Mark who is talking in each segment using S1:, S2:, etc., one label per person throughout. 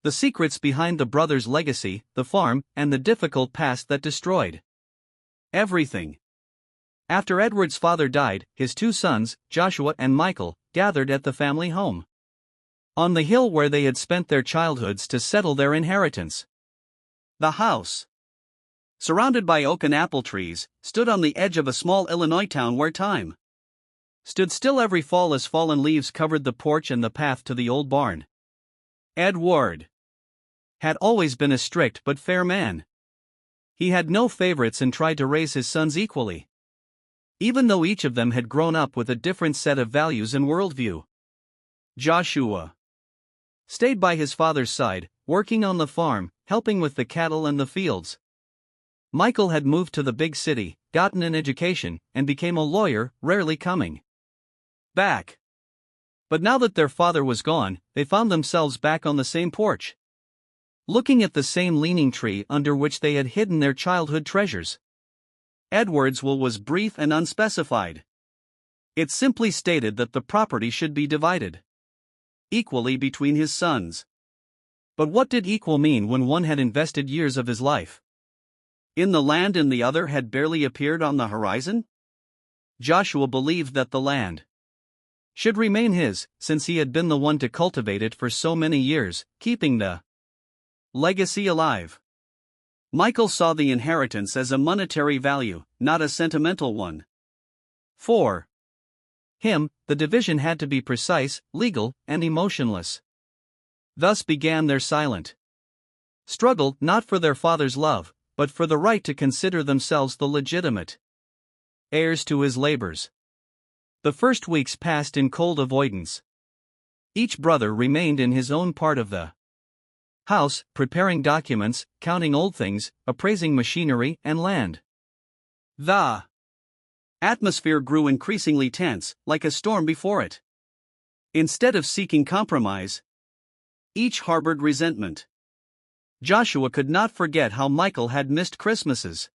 S1: The secrets behind the brothers' legacy, the farm, and the difficult past that destroyed everything. After Edward's father died, his two sons, Joshua and Michael, gathered at the family home on the hill where they had spent their childhoods to settle their inheritance. The house, surrounded by oak and apple trees, stood on the edge of a small Illinois town where time stood still every fall as fallen leaves covered the porch and the path to the old barn. Edward had always been a strict but fair man. He had no favorites and tried to raise his sons equally, even though each of them had grown up with a different set of values and worldview. Joshua stayed by his father's side, working on the farm, helping with the cattle and the fields. Michael had moved to the big city, gotten an education, and became a lawyer, rarely coming back. But now that their father was gone, they found themselves back on the same porch, looking at the same leaning tree under which they had hidden their childhood treasures. Edward's will was brief and unspecified. It simply stated that the property should be divided equally between his sons. But what did equal mean when one had invested years of his life in the land and the other had barely appeared on the horizon? Joshua believed that the land should remain his, since he had been the one to cultivate it for so many years, keeping the legacy alive. Michael saw the inheritance as a monetary value, not a sentimental one. For him, the division had to be precise, legal, and emotionless. Thus began their silent struggle, not for their father's love, but for the right to consider themselves the legitimate heirs to his labors. The first weeks passed in cold avoidance. Each brother remained in his own part of the house, preparing documents, counting old things, appraising machinery and land. The atmosphere grew increasingly tense, like a storm before it. Instead of seeking compromise, each harbored resentment. Joshua could not forget how Michael had missed Christmases,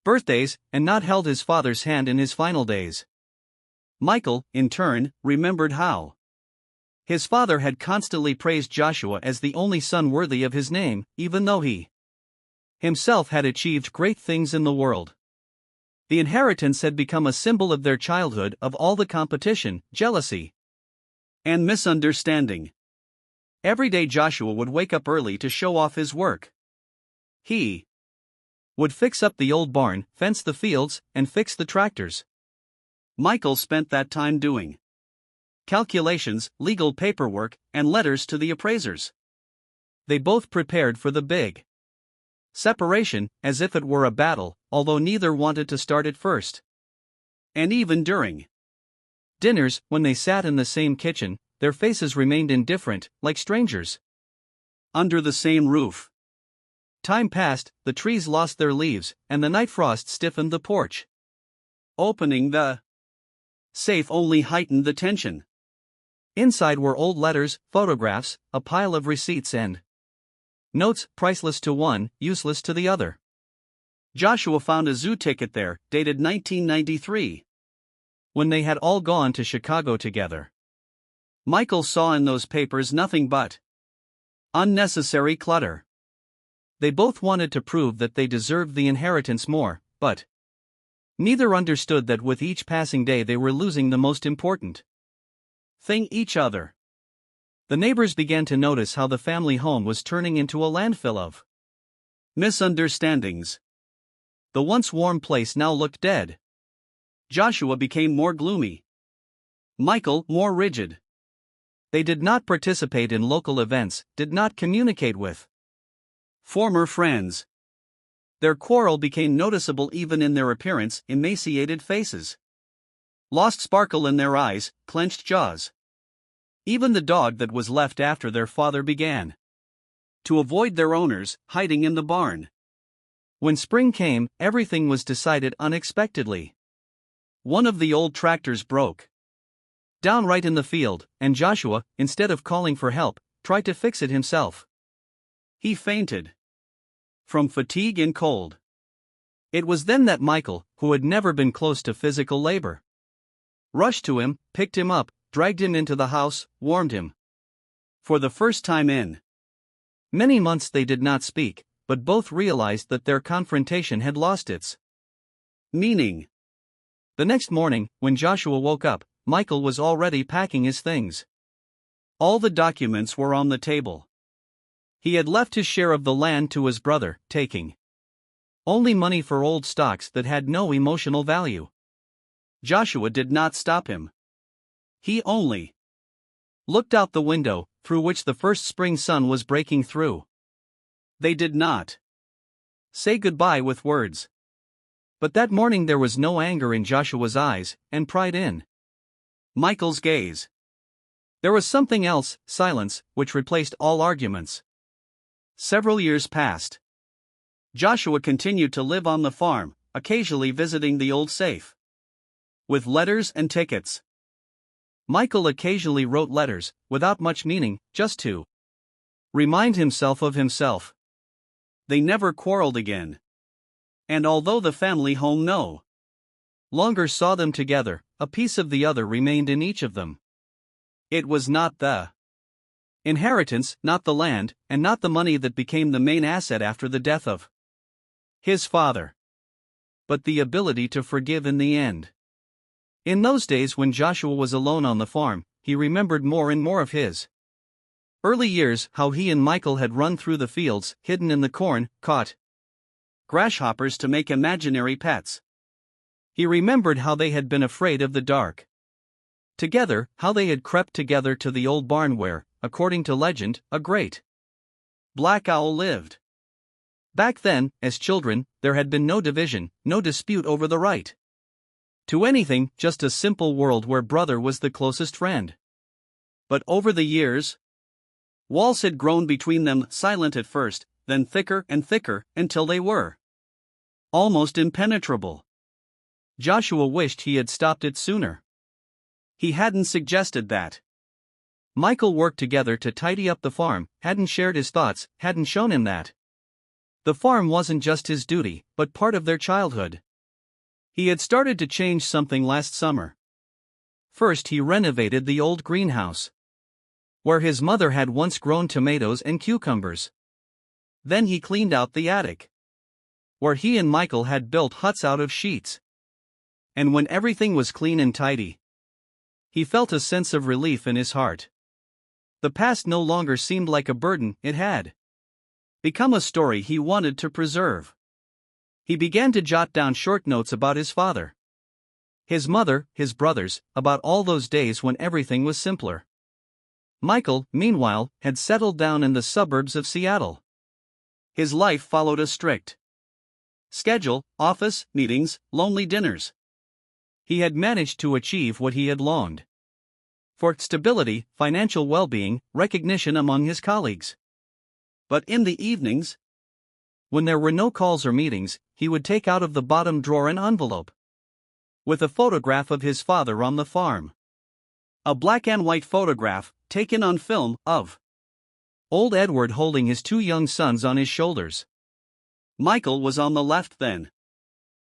S1: birthdays, and not held his father's hand in his final days. Michael, in turn, remembered how his father had constantly praised Joshua as the only son worthy of his name, even though he himself had achieved great things in the world. The inheritance had become a symbol of their childhood, of all the competition, jealousy, and misunderstanding. Every day Joshua would wake up early to show off his work. He would fix up the old barn, fence the fields, and fix the tractors. Michael spent that time doing calculations, legal paperwork, and letters to the appraisers. They both prepared for the big separation, as if it were a battle, although neither wanted to start it first. And even during dinners, when they sat in the same kitchen, their faces remained indifferent, like strangers under the same roof. Time passed, the trees lost their leaves, and the night frost stiffened the porch. Opening the safe only heightened the tension. Inside were old letters, photographs, a pile of receipts and notes, priceless to one, useless to the other. Joshua found a zoo ticket there, dated 1993. When they had all gone to Chicago together. Michael saw in those papers nothing but unnecessary clutter. They both wanted to prove that they deserved the inheritance more, but neither understood that with each passing day they were losing the most important thing: each other. The neighbors began to notice how the family home was turning into a landfill of misunderstandings. The once warm place now looked dead. Joshua became more gloomy. Michael more rigid. They did not participate in local events, did not communicate with former friends. Their quarrel became noticeable even in their appearance, emaciated faces, lost sparkle in their eyes, clenched jaws. Even the dog that was left after their father began to avoid their owners, hiding in the barn. When spring came, everything was decided unexpectedly. One of the old tractors broke down right in the field, and Joshua, instead of calling for help, tried to fix it himself. He fainted from fatigue and cold. It was then that Michael, who had never been close to physical labor, rushed to him, picked him up, dragged him into the house, warmed him. For the first time in Many months they did not speak, but both realized that their confrontation had lost its meaning. The next morning, when Joshua woke up, Michael was already packing his things. All the documents were on the table. He had left his share of the land to his brother, taking only money for old stocks that had no emotional value. Joshua did not stop him. He only looked out the window, through which the first spring sun was breaking through. They did not say goodbye with words. But that morning there was no anger in Joshua's eyes, and pride in Michael's gaze. There was something else, silence, which replaced all arguments. Several years passed. Joshua continued to live on the farm, occasionally visiting the old safe with letters and tickets. Michael occasionally wrote letters, without much meaning, just to remind himself of himself. They never quarreled again. And although the family home no longer saw them together, a piece of the other remained in each of them. It was not the inheritance, not the land, and not the money that became the main asset after the death of his father, but the ability to forgive in the end. In those days when Joshua was alone on the farm, he remembered more and more of his early years, how he and Michael had run through the fields, hidden in the corn, caught grasshoppers to make imaginary pets. He remembered how they had been afraid of the dark. Together, how they had crept together to the old barn where, according to legend, a great black owl lived. Back then, as children, there had been no division, no dispute over the right to anything, just a simple world where brother was the closest friend. But over the years, walls had grown between them, silent at first, then thicker and thicker, until they were almost impenetrable. Joshua wished he had stopped it sooner. He hadn't suggested that Michael worked together to tidy up the farm, hadn't shared his thoughts, hadn't shown him that the farm wasn't just his duty, but part of their childhood. He had started to change something last summer. First, he renovated the old greenhouse, where his mother had once grown tomatoes and cucumbers. Then he cleaned out the attic, where he and Michael had built huts out of sheets. And when everything was clean and tidy, he felt a sense of relief in his heart. The past no longer seemed like a burden, it had become a story he wanted to preserve. He began to jot down short notes about his father, his mother, his brothers, about all those days when everything was simpler. Michael, meanwhile, had settled down in the suburbs of Seattle. His life followed a strict schedule: office, meetings, lonely dinners. He had managed to achieve what he had longed for: stability, financial well-being, recognition among his colleagues. But in the evenings, when there were no calls or meetings, he would take out of the bottom drawer an envelope with a photograph of his father on the farm. A black and white photograph, taken on film, of old Edward holding his two young sons on his shoulders. Michael was on the left then.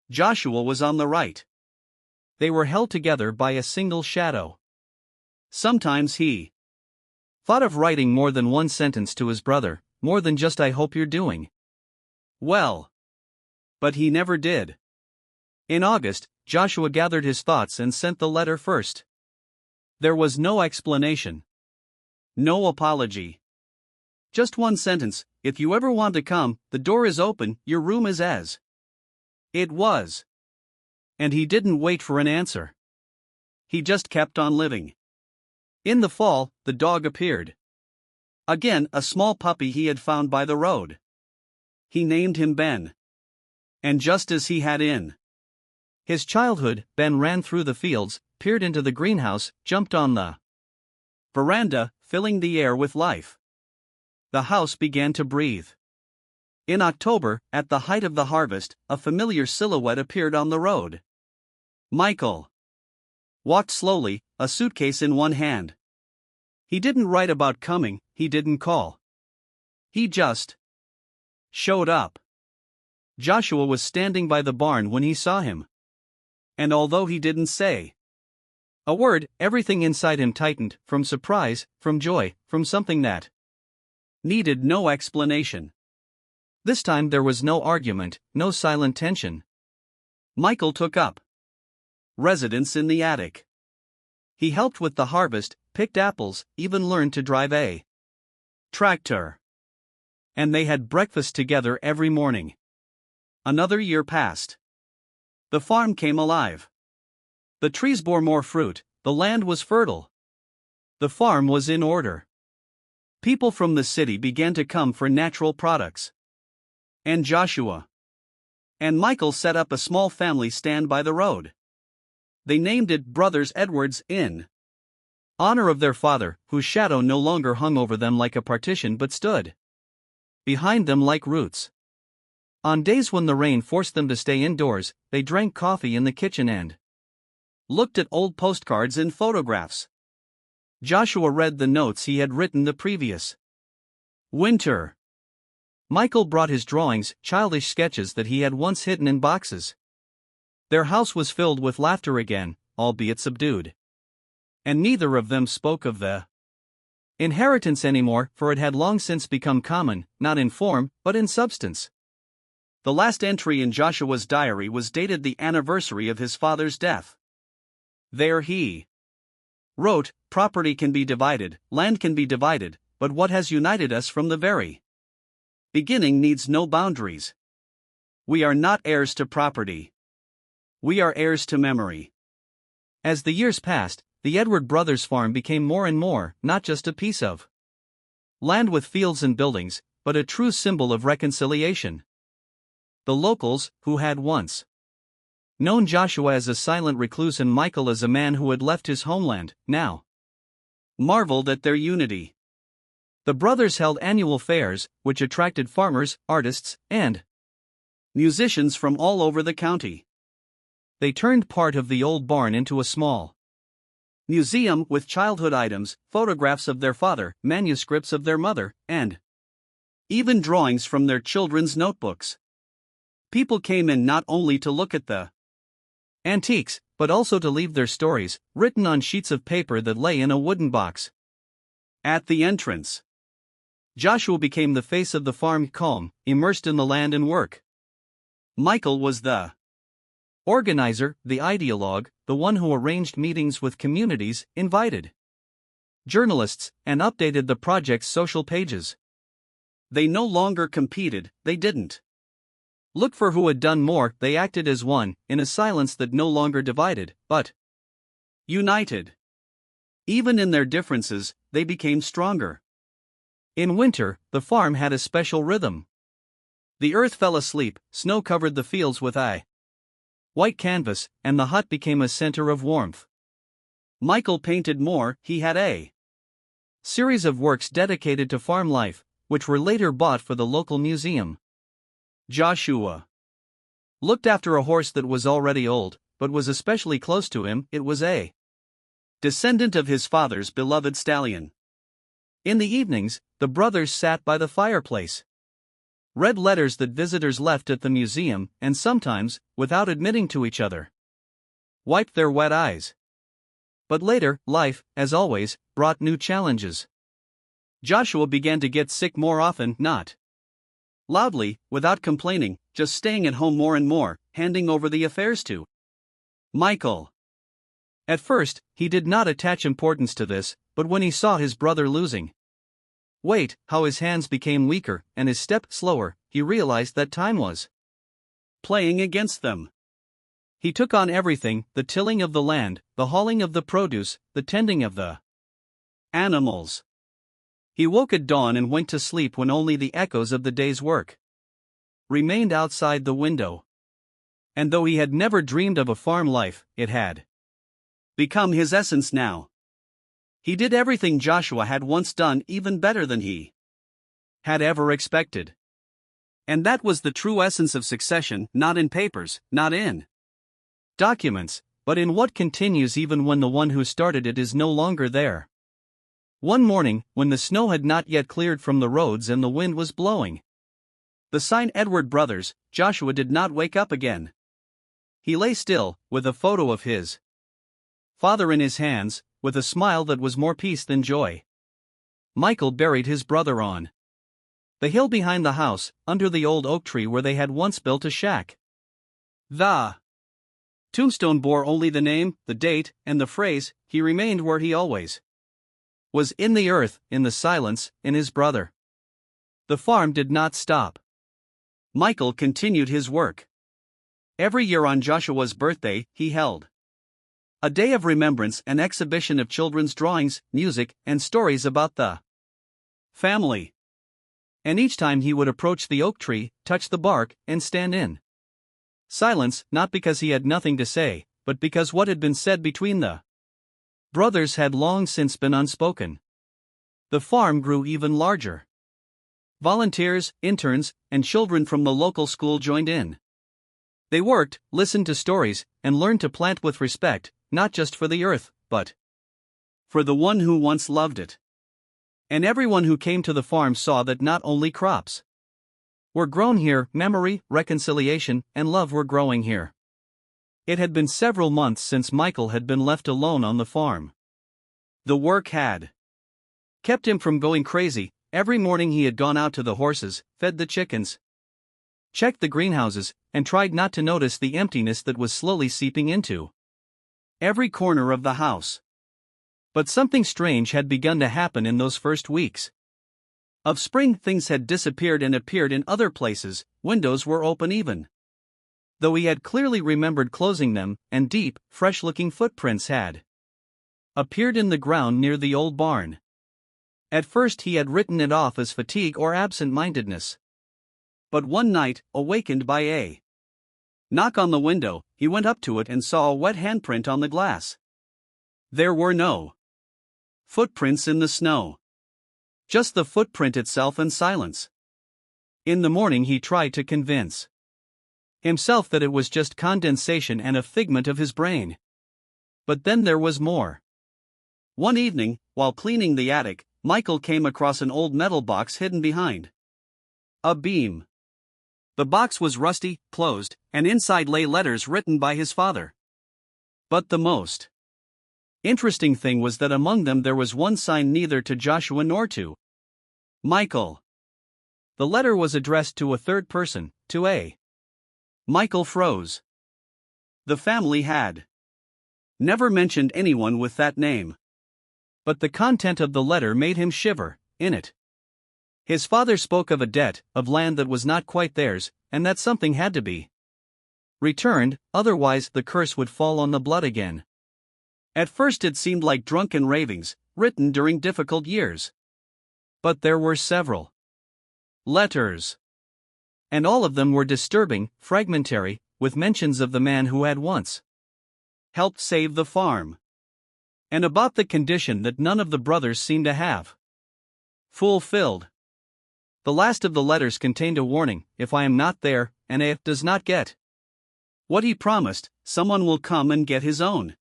S1: Joshua was on the right. They were held together by a single shadow. Sometimes he thought of writing more than one sentence to his brother, more than just "I hope you're doing well." But he never did. In August, Joshua gathered his thoughts and sent the letter first. There was no explanation, no apology. Just one sentence: "If you ever want to come, the door is open, your room is as it was." And he didn't wait for an answer. He just kept on living. In the fall, the dog appeared. Again, a small puppy he had found by the road. He named him Ben. And just as he had in his childhood, Ben ran through the fields, peered into the greenhouse, jumped on the veranda, filling the air with life. The house began to breathe. In October, at the height of the harvest, a familiar silhouette appeared on the road. Michael walked slowly, a suitcase in one hand. He didn't write about coming, he didn't call. He just showed up. Joshua was standing by the barn when he saw him. And although he didn't say a word, everything inside him tightened, from surprise, from joy, from something that needed no explanation. This time there was no argument, no silent tension. Michael took up residence in the attic. He helped with the harvest, picked apples, even learned to drive a tractor. And they had breakfast together every morning. Another year passed. The farm came alive. The trees bore more fruit, the land was fertile. The farm was in order. People from the city began to come for natural products. And Joshua and Michael set up a small family stand by the road. They named it Brothers Edwards in honor of their father, whose shadow no longer hung over them like a partition but stood behind them like roots. On days when the rain forced them to stay indoors, they drank coffee in the kitchen and looked at old postcards and photographs. Joshua read the notes he had written the previous winter. Michael brought his drawings, childish sketches that he had once hidden in boxes. Their house was filled with laughter again, albeit subdued. And neither of them spoke of the inheritance anymore, for it had long since become common, not in form, but in substance. The last entry in Joshua's diary was dated the anniversary of his father's death. There he wrote, "Property can be divided, land can be divided, but what has united us from the very beginning needs no boundaries. We are not heirs to property. We are heirs to memory." As the years passed, the Edward brothers' farm became more and more, not just a piece of land with fields and buildings, but a true symbol of reconciliation. The locals, who had once known Joshua as a silent recluse and Michael as a man who had left his homeland, now marveled at their unity. The brothers held annual fairs, which attracted farmers, artists, and musicians from all over the county. They turned part of the old barn into a small museum with childhood items, photographs of their father, manuscripts of their mother, and even drawings from their children's notebooks. People came in not only to look at the antiques, but also to leave their stories, written on sheets of paper that lay in a wooden box. At the entrance, Joshua became the face of the farm, calm, immersed in the land and work. Michael was the organizer, the ideologue, the one who arranged meetings with communities, invited journalists, and updated the project's social pages. They no longer competed, they didn't look for who had done more, they acted as one, in a silence that no longer divided, but united. Even in their differences, they became stronger. In winter, the farm had a special rhythm. The earth fell asleep, snow covered the fields with a white canvas, and the hut became a center of warmth. Michael painted more, he had a series of works dedicated to farm life, which were later bought for the local museum. Joshua looked after a horse that was already old, but was especially close to him. It was a descendant of his father's beloved stallion. In the evenings, the brothers sat by the fireplace, read letters that visitors left at the museum, and sometimes, without admitting to each other, wiped their wet eyes. But later, life, as always, brought new challenges. Joshua began to get sick more often, not loudly, without complaining, just staying at home more and more, handing over the affairs to Michael. At first, he did not attach importance to this, but when he saw his brother losing weight, how his hands became weaker, and his step slower, he realized that time was playing against them. He took on everything: the tilling of the land, the hauling of the produce, the tending of the animals. He woke at dawn and went to sleep when only the echoes of the day's work remained outside the window. And though he had never dreamed of a farm life, it had become his essence now. He did everything Joshua had once done, even better than he had ever expected. And that was the true essence of succession, not in papers, not in documents, but in what continues even when the one who started it is no longer there. One morning, when the snow had not yet cleared from the roads and the wind was blowing the sign Edward Brothers, Joshua did not wake up again. He lay still, with a photo of his father in his hands, with a smile that was more peace than joy. Michael buried his brother on The hill behind the house, under the old oak tree where they had once built a shack. The tombstone bore only the name, the date, and the phrase, "He remained where he always was, in the earth, in the silence, in his brother." The farm did not stop. Michael continued his work. Every year on Joshua's birthday, he held a day of remembrance, an exhibition of children's drawings, music, and stories about the family. And each time he would approach the oak tree, touch the bark, and stand in silence, not because he had nothing to say, but because what had been said between the brothers had long since been unspoken. The farm grew even larger. Volunteers, interns, and children from the local school joined in. They worked, listened to stories, and learned to plant with respect, not just for the earth, but for the one who once loved it. And everyone who came to the farm saw that not only crops were grown here, memory, reconciliation, and love were growing here. It had been several months since Michael had been left alone on the farm. The work had kept him from going crazy. Every morning he had gone out to the horses, fed the chickens, checked the greenhouses, and tried not to notice the emptiness that was slowly seeping into every corner of the house. But something strange had begun to happen in those first weeks of spring. Things had disappeared and appeared in other places. Windows were open even though he had clearly remembered closing them, and deep, fresh-looking footprints had appeared in the ground near the old barn. At first he had written it off as fatigue or absent-mindedness. But one night, awakened by a knock on the window, he went up to it and saw a wet handprint on the glass. There were no footprints in the snow. Just the footprint itself and silence. In the morning he tried to convince himself that it was just condensation and a figment of his brain. But then there was more. One evening, while cleaning the attic, Michael came across an old metal box hidden behind a beam. The box was rusty, closed, and inside lay letters written by his father. But the most interesting thing was that among them there was one signed neither to Joshua nor to Michael. The letter was addressed to a third person, to a Michael froze. The family had never mentioned anyone with that name. But the content of the letter made him shiver. In it, his father spoke of a debt, of land that was not quite theirs, and that something had to be returned, otherwise the curse would fall on the blood again. At first it seemed like drunken ravings, written during difficult years. But there were several letters, and all of them were disturbing, fragmentary, with mentions of the man who had once helped save the farm, and about the condition that none of the brothers seemed to have fulfilled. The last of the letters contained a warning: if I am not there, and if does not get what he promised, someone will come and get his own.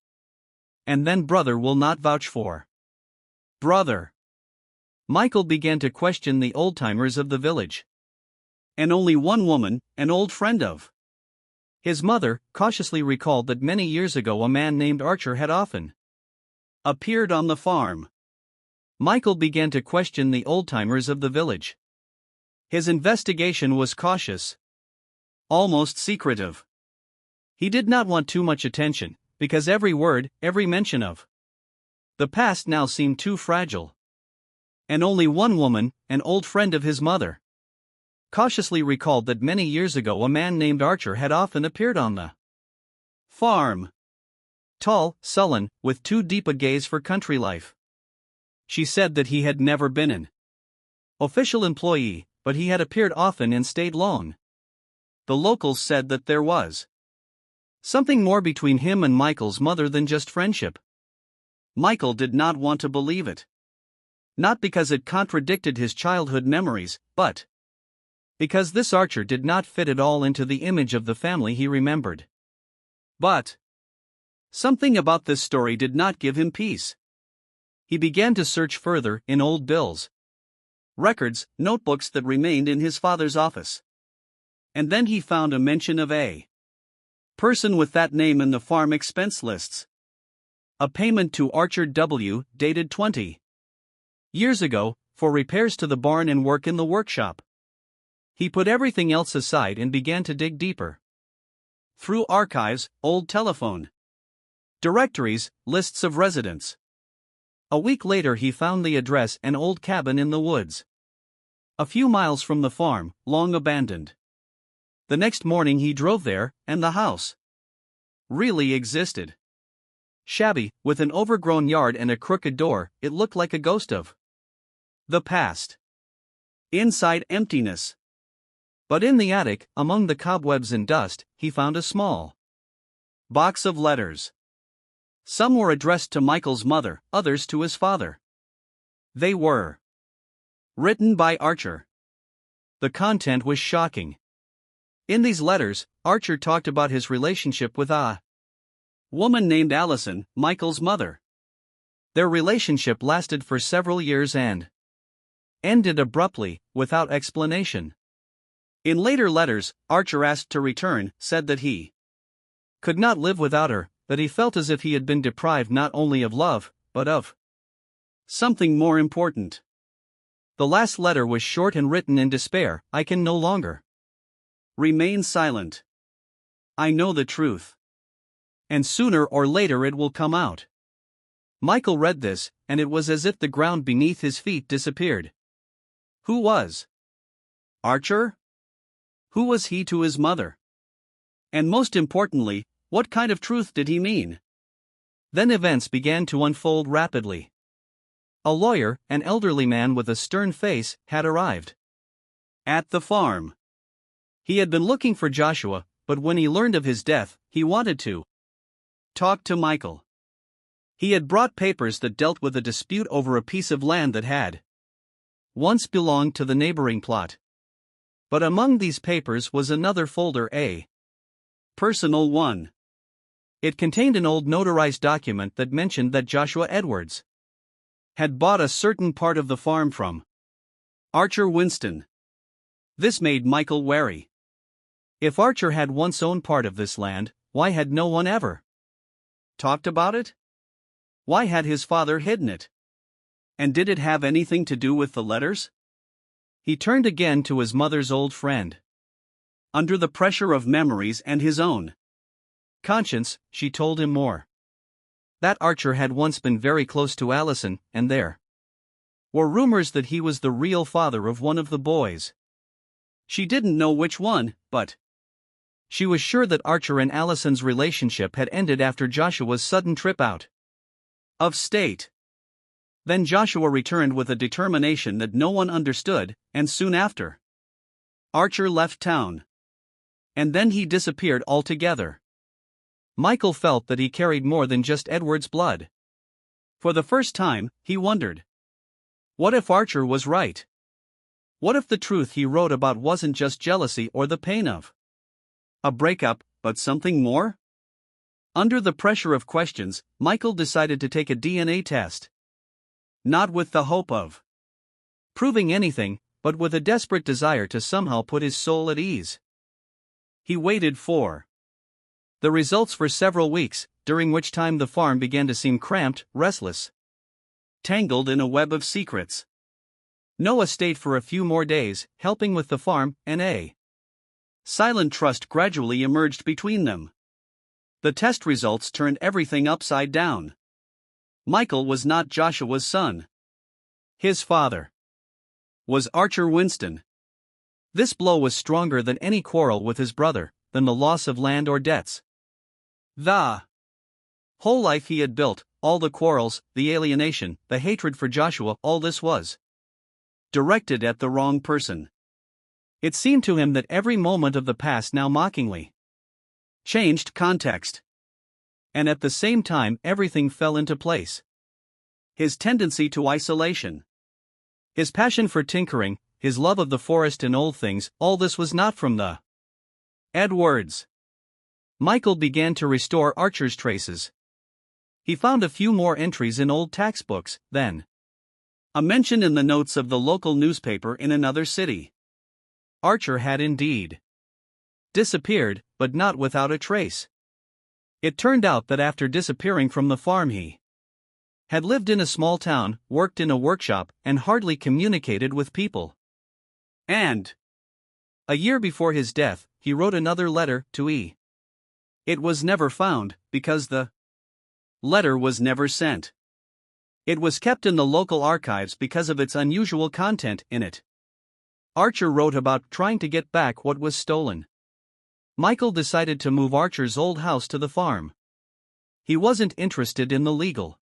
S1: And then brother will not vouch for brother. Michael began to question the old-timers of the village. And only one woman, an old friend of his mother, cautiously recalled that many years ago a man named Archer had often appeared on the farm. Michael began to question the old-timers of the village. His investigation was cautious, almost secretive. He did not want too much attention, because every word, every mention of the past now seemed too fragile. And only one woman, an old friend of his mother, cautiously recalled that many years ago a man named Archer had often appeared on the farm. Tall, sullen, with too deep a gaze for country life. She said that he had never been an official employee, but he had appeared often and stayed long. The locals said that there was something more between him and Michael's mother than just friendship. Michael did not want to believe it. Not because it contradicted his childhood memories, but because this Archer did not fit at all into the image of the family he remembered. But something about this story did not give him peace. He began to search further in old bills, records, notebooks that remained in his father's office. And then he found a mention of a person with that name in the farm expense lists. A payment to Archer W., dated 20 years ago, for repairs to the barn and work in the workshop. He put everything else aside and began to dig deeper. Through archives, old telephone directories, lists of residents. A week later he found the address: an old cabin in the woods, a few miles from the farm, long abandoned. The next morning he drove there, and the house really existed. Shabby, with an overgrown yard and a crooked door, it looked like a ghost of the past. Inside, emptiness. But in the attic, among the cobwebs and dust, he found a small box of letters. Some were addressed to Michael's mother, others to his father. They were written by Archer. The content was shocking. In these letters, Archer talked about his relationship with a woman named Allison, Michael's mother. Their relationship lasted for several years and ended abruptly, without explanation. In later letters, Archer, asked to return, said that he could not live without her, that he felt as if he had been deprived not only of love, but of something more important. The last letter was short and written in despair: "I can no longer remain silent. I know the truth. And sooner or later it will come out." Michael read this, and it was as if the ground beneath his feet disappeared. Who was Archer? Who was he to his mother? And most importantly, what kind of truth did he mean? Then events began to unfold rapidly. A lawyer, an elderly man with a stern face, had arrived at the farm. He had been looking for Joshua, but when he learned of his death, he wanted to talk to Michael. He had brought papers that dealt with a dispute over a piece of land that had once belonged to the neighboring plot. But among these papers was another folder, a personal one. It contained an old notarized document that mentioned that Joshua Edwards had bought a certain part of the farm from Archer Winston. This made Michael wary. If Archer had once owned part of this land, why had no one ever talked about it? Why had his father hidden it? And did it have anything to do with the letters? He turned again to his mother's old friend. Under the pressure of memories and his own conscience, she told him more. That Archer had once been very close to Allison, and there were rumors that he was the real father of one of the boys. She didn't know which one, but she was sure that Archer and Allison's relationship had ended after Joshua's sudden trip out of state. Then Joshua returned with a determination that no one understood, and soon after, Archer left town. And then he disappeared altogether. Michael felt that he carried more than just Edward's blood. For the first time, he wondered, what if Archer was right? What if the truth he wrote about wasn't just jealousy or the pain of a breakup, but something more? Under the pressure of questions, Michael decided to take a DNA test. Not with the hope of proving anything, but with a desperate desire to somehow put his soul at ease. He waited for the results for several weeks, during which time the farm began to seem cramped, restless, tangled in a web of secrets. Noah stayed for a few more days, helping with the farm, and a silent trust gradually emerged between them. The test results turned everything upside down. Michael was not Joshua's son. His father was Archer Winston. This blow was stronger than any quarrel with his brother, than the loss of land or debts. The whole life he had built, all the quarrels, the alienation, the hatred for Joshua, all this was directed at the wrong person. It seemed to him that every moment of the past now mockingly changed context. And at the same time everything fell into place. His tendency to isolation, his passion for tinkering, his love of the forest and old things, all this was not from the Edwards. Michael began to restore Archer's traces. He found a few more entries in old tax books, then a mention in the notes of the local newspaper in another city. Archer had indeed disappeared, but not without a trace. It turned out that after disappearing from the farm he had lived in a small town, worked in a workshop, and hardly communicated with people. And A year before his death, he wrote another letter to E. It was never found, because the letter was never sent. It was kept in the local archives because of its unusual content in it. Archer wrote about trying to get back what was stolen. Michael decided to move Archer's old house to the farm. He wasn't interested in the legal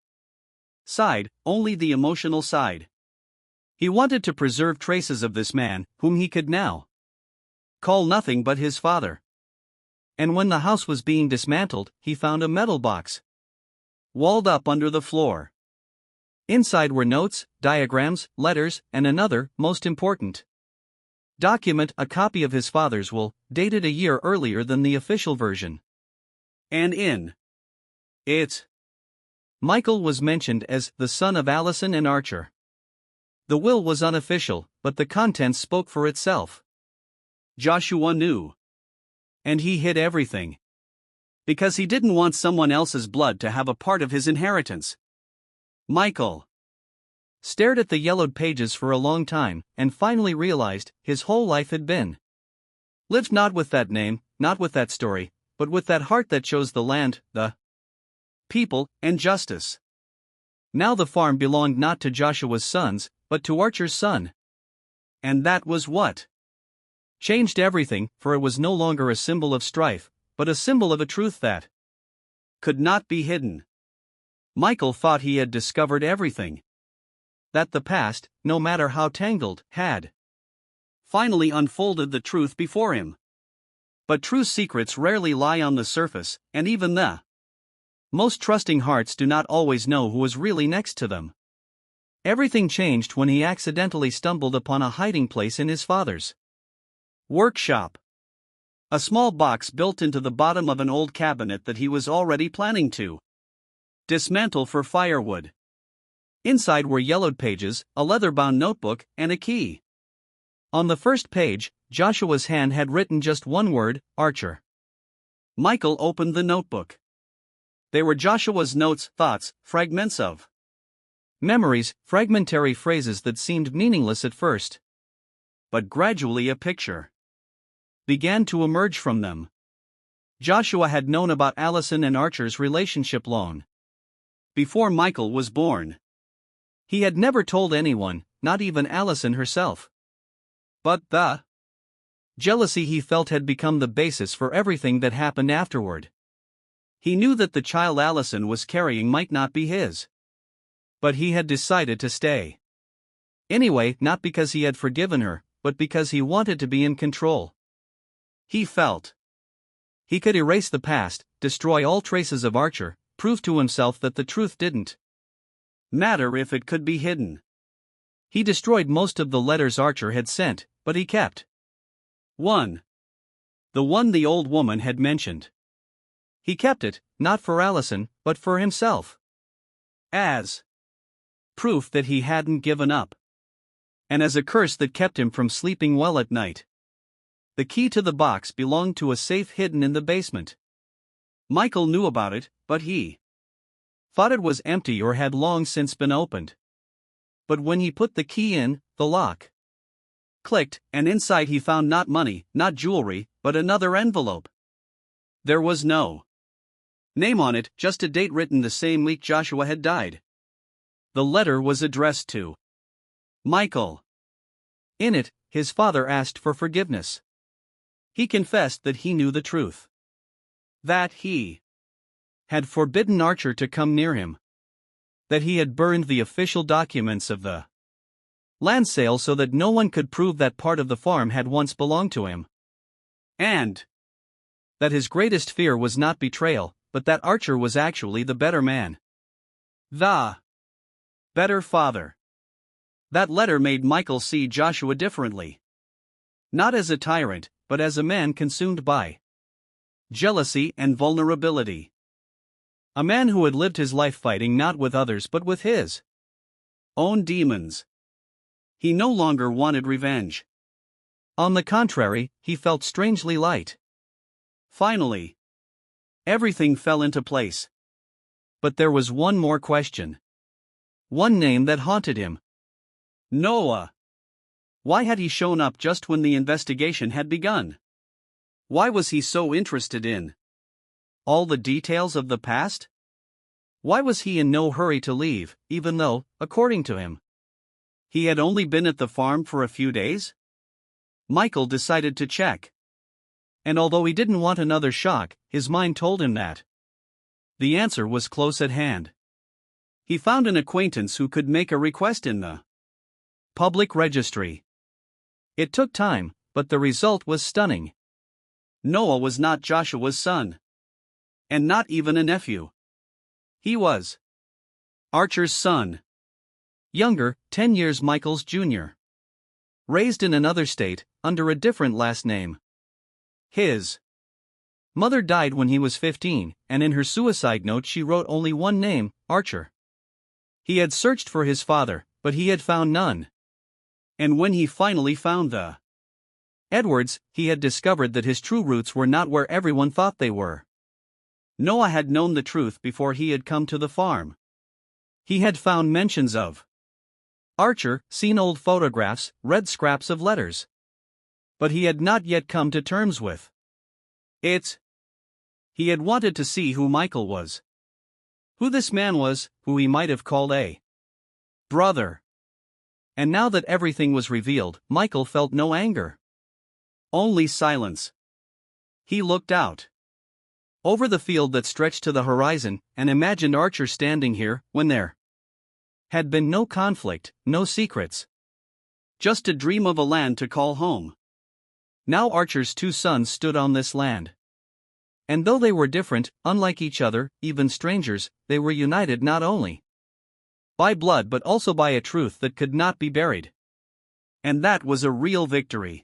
S1: side, only the emotional side. He wanted to preserve traces of this man, whom he could now call nothing but his father. And when the house was being dismantled, he found a metal box walled up under the floor. Inside were notes, diagrams, letters, and another, most important document, a copy of his father's will, dated a year earlier than the official version. And in it, Michael was mentioned as the son of Allison and Archer. The will was unofficial, but the contents spoke for itself. Joshua knew. And he hid everything. Because he didn't want someone else's blood to have a part of his inheritance. Michael stared at the yellowed pages for a long time, and finally realized his whole life had been lived not with that name, not with that story, but with that heart that chose the land, the people, and justice. Now the farm belonged not to Joshua's sons, but to Archer's son. And that was what changed everything, for it was no longer a symbol of strife, but a symbol of a truth that could not be hidden. Michael thought he had discovered everything. That the past, no matter how tangled, had finally unfolded the truth before him. But true secrets rarely lie on the surface, and even the most trusting hearts do not always know who is really next to them. Everything changed when he accidentally stumbled upon a hiding place in his father's workshop. A small box built into the bottom of an old cabinet that he was already planning to dismantle for firewood. Inside were yellowed pages, a leather-bound notebook, and a key. On the first page, Joshua's hand had written just one word, Archer. Michael opened the notebook. They were Joshua's notes, thoughts, fragments of memories, fragmentary phrases that seemed meaningless at first. But gradually a picture began to emerge from them. Joshua had known about Allison and Archer's relationship long before Michael was born. He had never told anyone, not even Allison herself. But the jealousy he felt had become the basis for everything that happened afterward. He knew that the child Allison was carrying might not be his. But he had decided to stay. Anyway, not because he had forgiven her, but because he wanted to be in control. He felt he could erase the past, destroy all traces of Archer, prove to himself that the truth didn't matter if it could be hidden. He destroyed most of the letters Archer had sent, but he kept one. The one the old woman had mentioned. He kept it, not for Allison, but for himself. As proof that he hadn't given up. And as a curse that kept him from sleeping well at night. The key to the box belonged to a safe hidden in the basement. Michael knew about it, but he thought it was empty or had long since been opened. But when he put the key in, the lock clicked, and inside he found not money, not jewelry, but another envelope. There was no name on it, just a date written the same week Joshua had died. The letter was addressed to Michael. In it, his father asked for forgiveness. He confessed that he knew the truth. That he had forbidden Archer to come near him. That he had burned the official documents of the land sale so that no one could prove that part of the farm had once belonged to him. And that his greatest fear was not betrayal, but that Archer was actually the better man. The better father. That letter made Michael see Joshua differently. Not as a tyrant, but as a man consumed by jealousy and vulnerability. A man who had lived his life fighting not with others but with his own demons. He no longer wanted revenge. On the contrary, he felt strangely light. Finally, everything fell into place. But there was one more question. One name that haunted him. Noah. Why had he shown up just when the investigation had begun? Why was he so interested in all the details of the past? Why was he in no hurry to leave, even though, according to him, he had only been at the farm for a few days? Michael decided to check. And although he didn't want another shock, his mind told him that the answer was close at hand. He found an acquaintance who could make a request in the public registry. It took time, but the result was stunning. Noah was not Joshua's son. And not even a nephew. He was Archer's son. Younger, 10 years Michael's junior. Raised in another state, under a different last name. His mother died when he was 15, and in her suicide note she wrote only one name, Archer. He had searched for his father, but he had found none. And when he finally found the Edwards, he had discovered that his true roots were not where everyone thought they were. Noah had known the truth before he had come to the farm. He had found mentions of Archer, seen old photographs, read scraps of letters. But he had not yet come to terms with it. He had wanted to see who Michael was. Who this man was, who he might have called a brother. And now that everything was revealed, Michael felt no anger. Only silence. He looked out over the field that stretched to the horizon, and imagined Archer standing here, when there had been no conflict, no secrets. Just a dream of a land to call home. Now Archer's two sons stood on this land. And though they were different, unlike each other, even strangers, they were united not only by blood but also by a truth that could not be buried. And that was a real victory.